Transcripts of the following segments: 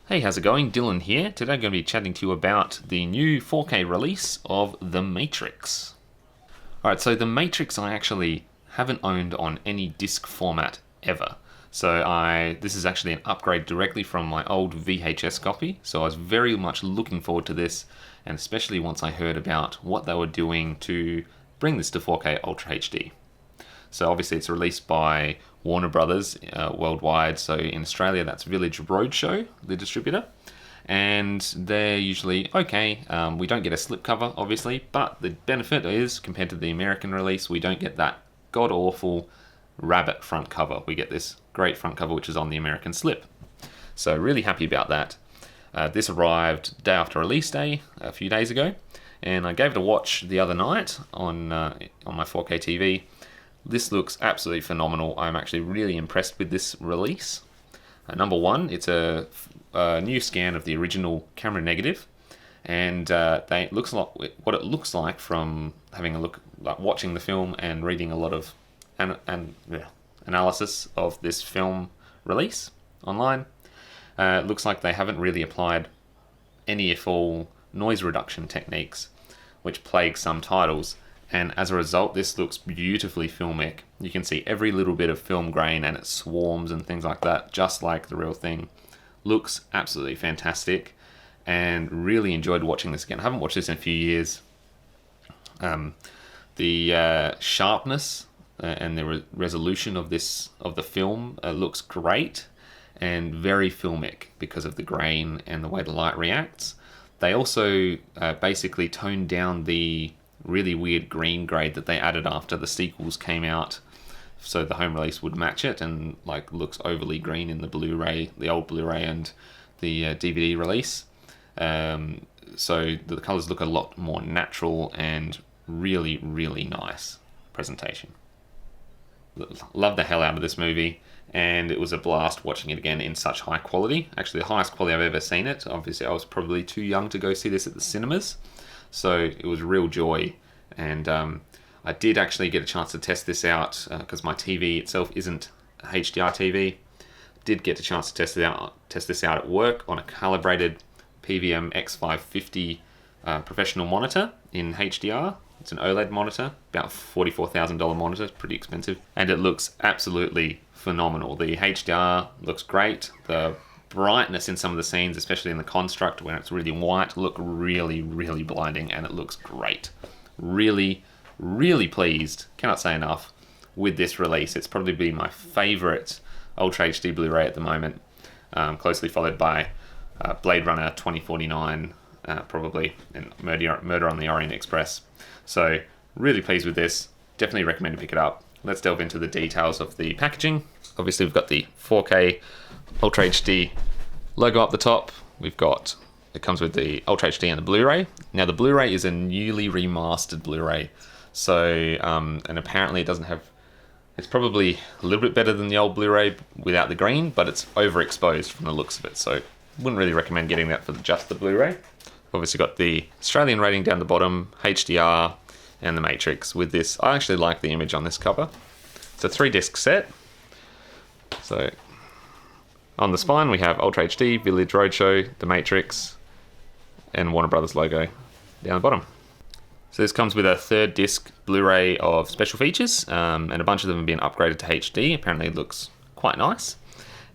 Hey, how's it going? Dylan here. Today I'm going to be chatting to you about the new 4K release of The Matrix. Alright, so The Matrix I actually haven't owned on any disc format ever. This is actually an upgrade directly from my old VHS copy, so I was very much looking forward to this, and especially once I heard about what they were doing to bring this to 4K Ultra HD. So obviously it's released by Warner Brothers worldwide. So in Australia, that's Village Roadshow, the distributor. And they're usually okay. We don't get a slipcover, obviously, but the benefit is, compared to the American release, we don't get that god-awful rabbit front cover. We get this great front cover, which is on the American slip. So really happy about that. This arrived day after release day, a few days ago, and I gave it a watch the other night on my 4K TV. This looks absolutely phenomenal. I'm actually really impressed with this release. Number one, it's a new scan of the original camera negative, and what it looks like from having a look, like watching the film and reading a lot of analysis of this film release online. It looks like they haven't really applied any, if all, noise reduction techniques, which plague some titles. And as a result, this looks beautifully filmic. You can see every little bit of film grain, and it swarms and things like that, just like the real thing. Looks absolutely fantastic, and really enjoyed watching this again. I haven't watched this in a few years. The sharpness and the resolution of the film looks great, and very filmic because of the grain and the way the light reacts. They also basically toned down the really weird green grade that they added after the sequels came out, so the home release would match it, and like looks overly green in the Blu-ray, the old Blu-ray and the DVD release. So the colors look a lot more natural and really, really nice presentation. Love the hell out of this movie, and it was a blast watching it again in such high quality. Actually, the highest quality I've ever seen it. Obviously, I was probably too young to go see this at the cinemas, so it was a real joy. And I did actually get a chance to test this out because my TV itself isn't a HDR TV. Did get a chance to test this out at work on a calibrated PVM X550 professional monitor in HDR. It's an OLED monitor, about $44,000 monitor, pretty expensive, and it looks absolutely phenomenal. The HDR looks great. The brightness in some of the scenes, especially in the construct when it's really white, look really, really blinding, and it looks great. Really, really pleased, cannot say enough, with this release. It's probably been my favorite Ultra HD Blu-ray at the moment, closely followed by Blade Runner 2049, probably, and Murder on the Orient Express. So really pleased with this. Definitely recommend to pick it up. Let's delve into the details of the packaging. Obviously, we've got the 4K Ultra HD logo up the top. It comes with the Ultra HD and the Blu-ray. Now, the Blu-ray is a newly remastered Blu-ray. So, and apparently it doesn't have... It's probably a little bit better than the old Blu-ray without the green, but it's overexposed from the looks of it. So, wouldn't really recommend getting that for just the Blu-ray. Obviously got the Australian rating down the bottom, HDR, and the Matrix with this. I actually like the image on this cover. It's a 3-disc set. So, on the spine we have Ultra HD, Village Roadshow, the Matrix, and Warner Brothers logo down the bottom. So this comes with a 3rd disc Blu-ray of special features, and a bunch of them have been upgraded to HD. Apparently it looks quite nice,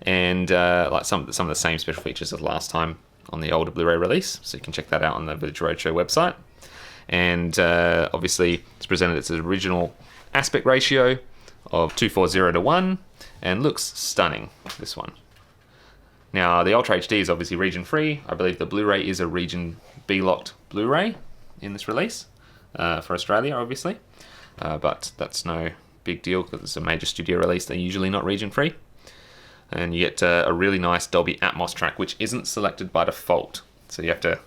and like some of the same special features as last time on the older Blu-ray release. So you can check that out on the Village Roadshow website. And obviously it's presented its original aspect ratio of 240:1, and looks stunning, this one. Now, the Ultra HD is obviously region-free. I believe the Blu-ray is a region B-locked Blu-ray in this release for Australia, obviously. But that's no big deal because it's a major studio release. They're usually not region-free. And you get a really nice Dolby Atmos track, which isn't selected by default. So you have to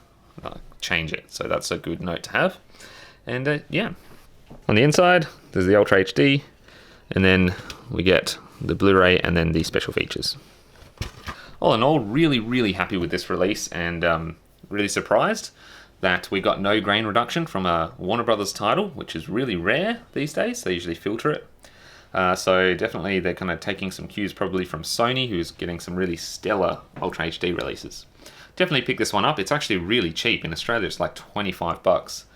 change it. So that's a good note to have. And yeah. On the inside, there's the Ultra HD. And then we get the Blu-ray and then the special features. All in all, really, really happy with this release, and really surprised that we got no grain reduction from a Warner Brothers title, which is really rare these days. They usually filter it. So definitely they're kind of taking some cues probably from Sony, who's getting some really stellar Ultra HD releases. Definitely pick this one up. It's actually really cheap. In Australia it's like 25 bucks,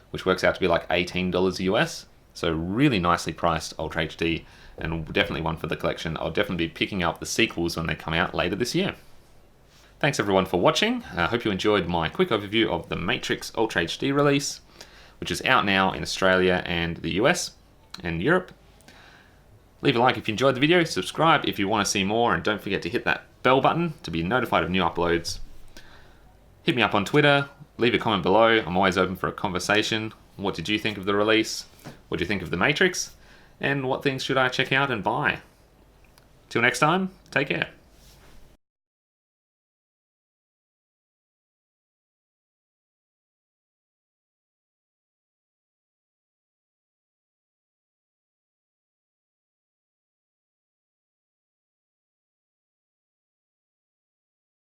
which works out to be like $18 US. So really nicely priced Ultra HD, and definitely one for the collection. I'll definitely be picking up the sequels when they come out later this year. Thanks everyone for watching. I hope you enjoyed my quick overview of the Matrix Ultra HD release, which is out now in Australia and the US and Europe. Leave a like if you enjoyed the video, subscribe if you want to see more, and don't forget to hit that bell button to be notified of new uploads. Hit me up on Twitter, leave a comment below. I'm always open for a conversation. What did you think of the release? What do you think of the Matrix? And what things should I check out and buy? Till next time, take care.